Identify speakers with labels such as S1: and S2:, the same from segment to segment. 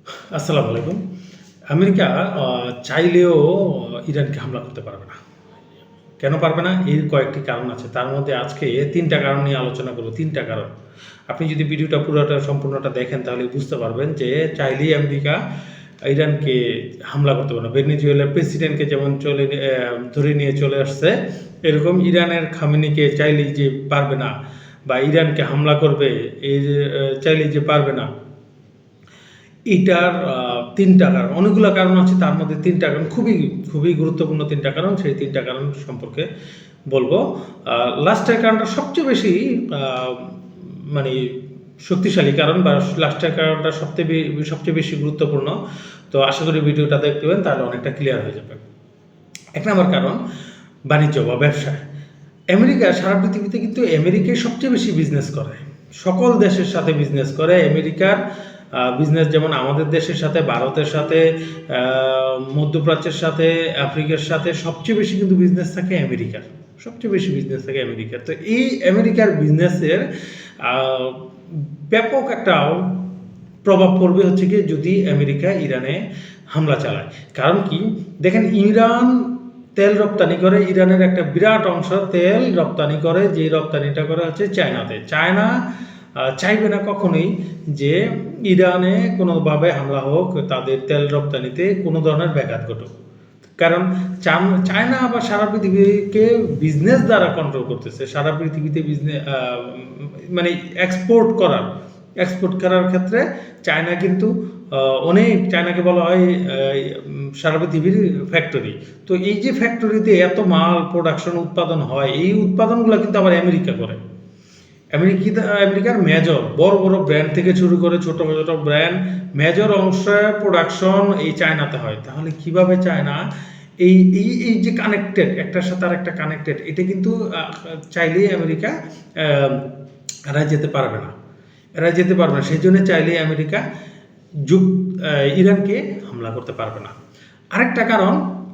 S1: আসসালামু আলাইকুম। আমেরিকা চাইলেও ইরানকে হামলা করতে পারবে না। কেন পারবে না? এর কয়েকটি কারণ আছে। তার মধ্যে আজকে ৩ টা কারণ নিয়ে আলোচনা করব। ৩ টা কারণ। আপনি যদি ভিডিওটা পুরোটা সম্পূর্ণটা দেখেন তাহলে বুঝতে পারবেন যে চাইলেই আমেরিকা ইরানকে হামলা করতে পারে না। ভেনেজুয়েলার প্রেসিডেন্টকে যেমন ধরে নিয়ে চলে আসছে, এরকম ইরানের খামেনিকে চাইলেই যে পারবে না বা ইরানকে হামলা করবে, এই যে চাইলেই যে পারবে না। এটার ৩ টা কারণ, অনেকগুলো কারণ আছে, তার মধ্যে ৩ টা কারণ খুবই গুরুত্বপূর্ণ ৩ টা কারণ। সেই ৩ টা কারণ সম্পর্কে বলবো। লাস্টের কারণটা সবচেয়ে বেশি আ মানে শক্তিশালী কারণ বা লাস্টের কারণটা সবচেয়ে বেশি গুরুত্বপূর্ণ। তো আশা করি ভিডিওটা দেখবেন তাহলে অনেকটা ক্লিয়ার হয়ে যাবে। ১ নাম্বার কারণ বাণিজ্য বা ব্যবসা। আমেরিকা সারা পৃথিবীতে কিন্তু আমেরিকাই সবচেয়ে বেশি বিজনেস করে। সকল দেশের সাথে বিজনেস করে। আমেরিকার বিজনেস যেমন আমাদের দেশের সাথে, ভারতের সাথে, মধ্যপ্রাচ্যের সাথে, আফ্রিকার সাথে সবচেয়ে বেশি কিন্তু বিজনেস থাকে আমেরিকার। সবচেয়ে বেশি বিজনেস থাকে আমেরিকার। তো এই আমেরিকার বিজনেসের আ ব্যাপক একটা প্রভাব পড়বে হচ্ছে গিয়ে যদি আমেরিকা ইরানে হামলা চালায়। কারণ কি? দেখেন, ইরান তেল রপ্তানি করে, ইরানের একটা বিরাট অংশ তেল রপ্তানি করে, যেই রপ্তানিটা করে হচ্ছে চায়নাতে। চায়না চাইবে না কখনোই যে ইরানে কোনোভাবে হামলা হোক, তাদের তেল রপ্তানিতে কোনো ধরনের ব্যাঘাত ঘটুক। কারণ চায়না আবার সারা পৃথিবীকে বিজনেস দ্বারা কন্ট্রোল করতেছে। সারা পৃথিবীতে মানে এক্সপোর্ট করার ক্ষেত্রে চায়না কিন্তু চায়নাকে বলা হয় সারা পৃথিবীর ফ্যাক্টরি। তো এই যে ফ্যাক্টরিতে এত মাল প্রোডাকশন উৎপাদন হয়, এই উৎপাদনগুলো কিন্তু আবার আমেরিকা করে। আমেরিকার বড় ব্র্যান্ড থেকে শুরু করে ছোট ব্র্যান্ড, মেজর অংশে প্রোডাকশন এই চায়নাতে হয়। তাহলে কিভাবে চায়না এই এই এই যে কানেক্টেড, একটার সাথে আরেকটা কানেক্টেড, এটা কিন্তু চাইলেই আমেরিকা এড়ায় যেতে পারবে না। সেই জন্য চাইলেই আমেরিকা ইরানকে হামলা করতে পারবে না। আরেকটা কারণ,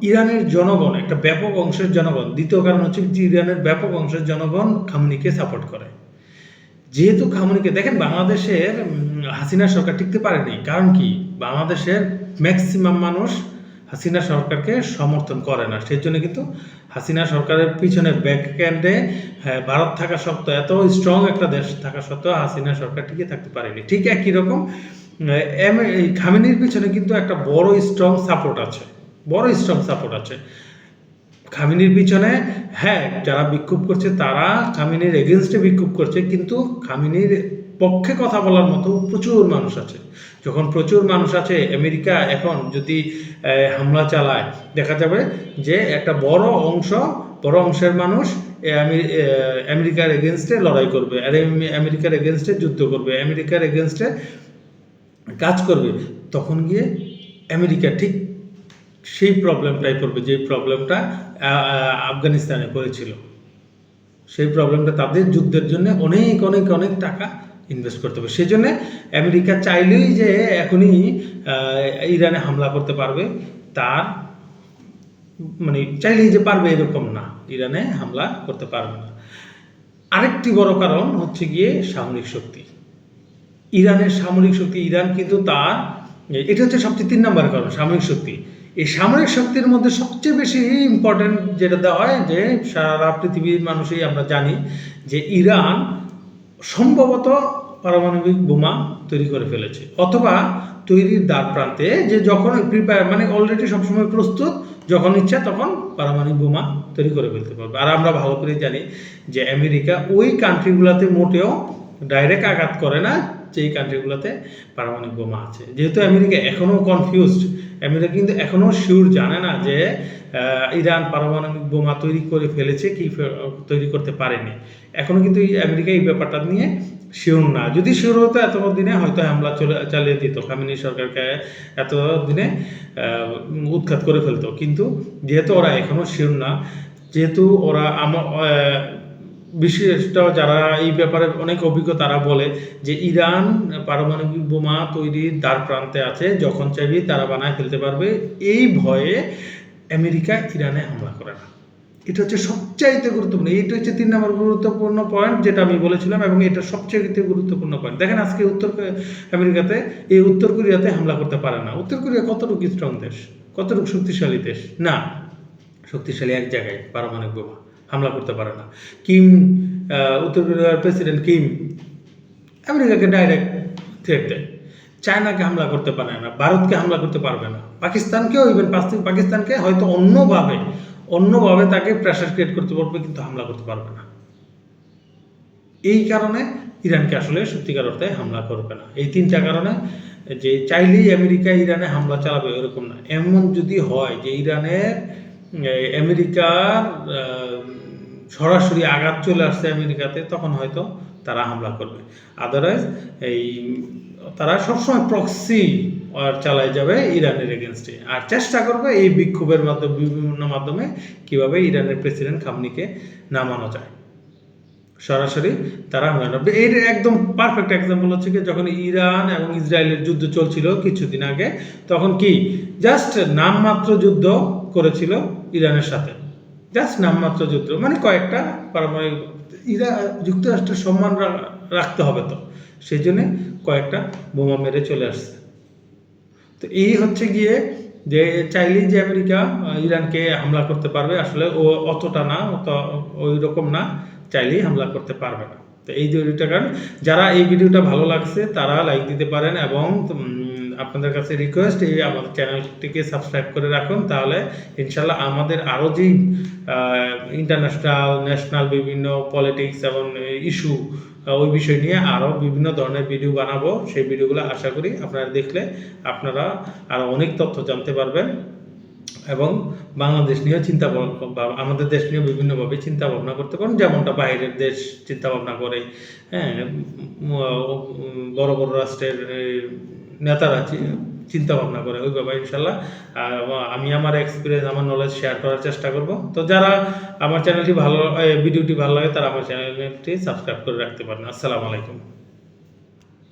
S1: ইরানের জনগণ, একটা ব্যাপক অংশের জনগণ। দ্বিতীয় কারণ হচ্ছে যে ইরানের ব্যাপক অংশের জনগণ খামেনিকে সাপোর্ট করে। যেহেতু খামেনিকে দেখেন, বাংলাদেশের হাসিনা সরকার টিকতে পারেনি। কারণ কি? বাংলাদেশের ম্যাক্সিমাম মানুষ হাসিনা সরকারকে সমর্থন করে না। সেই জন্য কিন্তু হাসিনা সরকারের পিছনে ব্যাকএন্ডে ভারত থাকা সত্ত্বেও, এত স্ট্রং একটা দেশ থাকা সত্ত্বেও হাসিনা সরকার টিকে থাকতে পারেনি। ঠিক একই রকম খামেনির পিছনে কিন্তু একটা বড় স্ট্রং সাপোর্ট আছে। খামেনির পিছনে, হ্যাঁ, যারা বিক্ষোভ করছে তারা খামেনির এগেনস্টে বিক্ষোভ করছে, কিন্তু খামেনির পক্ষে কথা বলার মতো প্রচুর মানুষ আছে। যখন প্রচুর মানুষ আছে, আমেরিকা এখন যদি হামলা চালায়, দেখা যাবে যে একটা বড় অংশের মানুষ আমেরিকার এগেনস্টে লড়াই করবে, আর আমেরিকার এগেনস্টে যুদ্ধ করবে, আমেরিকার এগেনস্টে কাজ করবে। তখন গিয়ে আমেরিকা ঠিক সেই প্রবলেমটাই পড়বে, যে প্রবলেমটা আফগানিস্তানে পড়েছিল। সেই প্রবলেমটা, তাদের যুদ্ধের জন্য অনেক টাকা ইনভেস্ট করতে হবে। সেই জন্য আমেরিকা চাইলেই যে এখনই ইরানে হামলা করতে পারবে, তার মানে চাইলেই যে পারবে এরকম না, ইরানে হামলা করতে পারবে না। আরেকটি বড় কারণ হচ্ছে গিয়ে সামরিক শক্তি। ইরানের সামরিক শক্তি, ইরান কিন্তু এটা হচ্ছে সবচেয়ে ৩ নম্বরের কারণ, সামরিক শক্তি। এই সামরিক শক্তির মধ্যে সবচেয়ে বেশি ইম্পর্টেন্ট যেটা দেওয়া হয়, যে সারা পৃথিবীর মানুষই আমরা জানি যে ইরান সম্ভবত পারমাণবিক বোমা তৈরি করে ফেলেছে, অথবা তৈরির দ্বার প্রান্তে, যে যখন মানে অলরেডি সবসময় প্রস্তুত, যখন ইচ্ছা তখন পারমাণবিক বোমা তৈরি করে ফেলতে পারবে। আর আমরা ভালো করে জানি যে আমেরিকা ওই কান্ট্রিগুলোতে মোটেও ডাইরেক্ট আঘাত করে না যেই কান্ট্রিগুলোতে পারমাণবিক বোমা আছে। যেহেতু আমেরিকা এখনও কনফিউজড, আমেরিকা কিন্তু এখনও শিওর জানে না যে ইরান পারমাণবিক বোমা তৈরি করে ফেলেছে কি তৈরি করতে পারেনি। এখনও কিন্তু আমেরিকা এই ব্যাপারটা নিয়ে শিওর না। যদি শিওর হতো এত দিনে হয়তো হামলা চালিয়ে দিত, খামেনি সরকারকে এত দিনে উৎখাত করে ফেলতো। কিন্তু যেহেতু ওরা এখনও শিওর না, যেহেতু ওরা বিশিষ্ট যারা এই ব্যাপারে অনেক অভিজ্ঞ, তারা বলে যে ইরান পারমাণবিক বোমা তৈরির দ্বার প্রান্তে আছে, যখন চাইবে তারা বানায় ফেলতে পারবে। এই ভয়ে আমেরিকা ইরানে হামলা করে না। এটা হচ্ছে সবচাইতে গুরুত্বপূর্ণ, এটা হচ্ছে 3 নম্বর গুরুত্বপূর্ণ পয়েন্ট যেটা আমি বলেছিলাম, এবং এটা সবচেয়ে গুরুত্বপূর্ণ পয়েন্ট। দেখেন আজকে উত্তর আমেরিকাতে এই উত্তর কোরিয়াতে হামলা করতে পারে না। উত্তর কোরিয়া কতটুকু স্ট্রং দেশ, কতটুকু শক্তিশালী দেশ? না, শক্তিশালী এক জায়গায় পারমাণবিক বোমা, হামলা করতে পারে না। উত্তর কোরিয়ার প্রেসিডেন্ট কিম আমেরিকাকে ডাইরেক্ট থ্রেট দেয়। চায়নাকে হামলা করতে পারে না, ভারতকে হামলা করতে পারবে না, পাকিস্তানকেও ইভেন পাকিস্তানকে হয়তো অন্যভাবে তাকে প্রেশার ক্রিয়েট করতে পারবে, কিন্তু হামলা করতে পারবে না। এই কারণে ইরানকে আসলে সত্যিকার অর্থে হামলা করবে না। এই 3টা কারণে, যে চাইলেই আমেরিকা ইরানে হামলা চালাবে এরকম না। এমন যদি হয় যে আমেরিকার সরাসরি আঘাত চলে আসছে আমেরিকাতে, তখন হয়তো তারা হামলা করবে। আদারওয়াইজ তারা সবসময় প্রক্সি চালায় যাবে ইরানের এগেনস্টে, আর চেষ্টা করবে এই বিক্ষোভের মাধ্যমে, বিভিন্ন মাধ্যমে কিভাবে ইরানের প্রেসিডেন্ট খামনিকে নামানো যায়। সরাসরি তারা এর একদম পারফেক্ট এক্সাম্পল হচ্ছে কি, যখন ইরান এবং ইসরায়েলের যুদ্ধ চলছিল কিছুদিন আগে, তখন কি জাস্ট নামমাত্র যুদ্ধ করেছিল ইরানের সাথে, জাস্ট নামমাত্র যুদ্ধ, মানে কয়েকটা পারমাণবিক, যুক্তরাষ্ট্রের সম্মান রাখতে হবে, তো সেই জন্য কয়েকটা বোমা মেরে চলে আসছে। তো এই হচ্ছে গিয়ে যে চাইলেই যে আমেরিকা ইরানকে হামলা করতে পারবে, আসলে ও অতটা না, ওই রকম না, চাইলেই হামলা করতে পারবে না। তো এই দুইটা কারণ, যারা এই ভিডিওটা ভালো লাগছে তারা লাইক দিতে পারেন, এবং আপনাদের কাছে রিকোয়েস্ট, এই আমাদের চ্যানেলটিকে সাবস্ক্রাইব করে রাখুন, তাহলে ইনশাল্লাহ আমাদের আরও যেই ইন্টারন্যাশনাল, ন্যাশনাল বিভিন্ন পলিটিক্স এবং ইস্যু, ওই বিষয় নিয়ে আরও বিভিন্ন ধরনের ভিডিও বানাবো। সেই ভিডিওগুলো আশা করি আপনারা দেখলে আপনারা আরও অনেক তথ্য জানতে পারবেন, এবং বাংলাদেশ নিয়েও আমাদের দেশ নিয়েও বিভিন্নভাবে চিন্তা ভাবনা করতে পারেন, যেমনটা বাইরের দেশ চিন্তা ভাবনা করে। হ্যাঁ, বড় বড় রাষ্ট্রের নেতারা চিন্তা ভাবনা করে, ওইভাবে ইনশাল্লাহ আমি আমার এক্সপিরিয়েন্স, আমার নলেজ শেয়ার করার চেষ্টা করব। তো যারা আমার ভিডিওটি ভালো লাগে, তারা আমার চ্যানেলটি সাবস্ক্রাইব করে রাখতে পারেন। আসসালামু আলাইকুম।